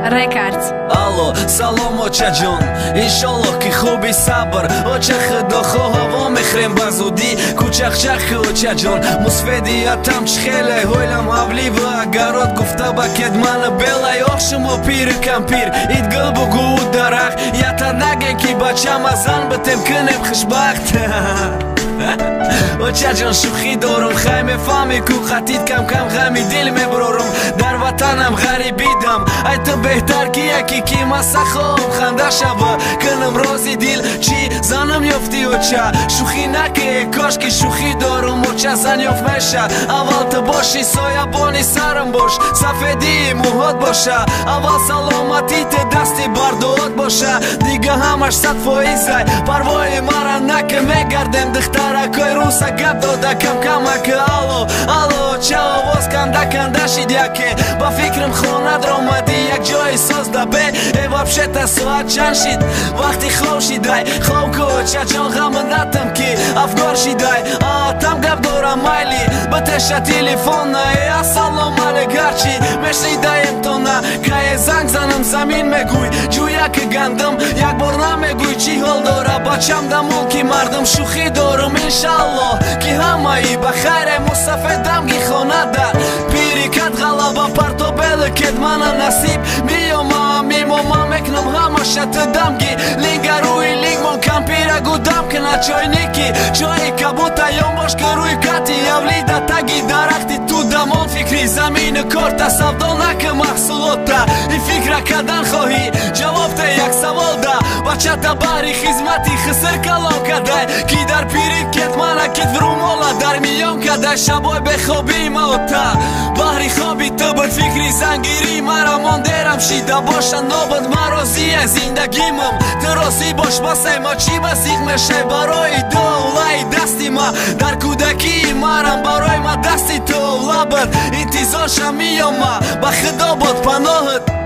Records. Алло, салом оча ҷон, иншоллоҳ ки хуби сабр оча худохо ҳаво мехрем ба зудӣ кучахчахи оча ҷон мусфедиятам чхеле ҳойлам ҳавли ва агарот гуфта ба кедмана белай ох шумо пири кампир идгил бугу дарах ята наге ки бачама зан битем кунем хушбахт оча ҷон шӯхӣ дорум хай мефаҳми ку хатит кам-кам ғами дил мебурорум дар ватанам ғарибидам ай ту беҳтар ки яки ки масахом ханда шава кунам рози дил чи занам ёфти оча шӯхӣ наке кошки шӯхӣ дорум оча зан ёфт меша аввал ту боши соябони сарам бош сафедии мӯҳот боша аввал саломатӣ ту дасти бардуот боша дига ҳамаш 100%ай парвои мара наке мегардем духтаракой руса гап дода кам-камаки алло алло ча овоз канда шид яке ба фикрам хона дромади як ҷои созда бе вообще-то соат чанд шид вақти хоб шидай хоб ку оча ҷон ғама натам ки афгор шидай там гап дорам майли битеша телефона ассалом алейк ҳарчи мешнидаем тона кае занг занам замин мегӯй ҷӯяки гандам як бор намегӯй чӣ ҳол дора бачам да мулки мардам шӯхӣ дорум иншаллоҳ ки ҳамаи ба хайре мусафедам ги хонада пири кад ғалаба партобели кедмана насиб мимома мекунам ҳамаша ту дамги лингаруи лингмон кампира гудам кина чойники чои кабута ён бош ки рӯи кати явлида таги дарахти ту дамон фикри замини корта савдо наки маҳсулота и фикра кадан хоҳӣ ҷавобта як саволда бачата баҳри хизмати хиср калон кадай ки дар пири кетмана кит врумола дар миён кадай шабой бехоби маота баҳри хоби ту буд фикри зангири мара мондерам шида боша нобуд ма розия зиндагимам ту розӣ бош басай ма чӣ басиқ мешай барои довлаи дасти ма дар кӯдакии марам барои ма дасти ту овла буд интизорша миёма ба худо буд паноҳат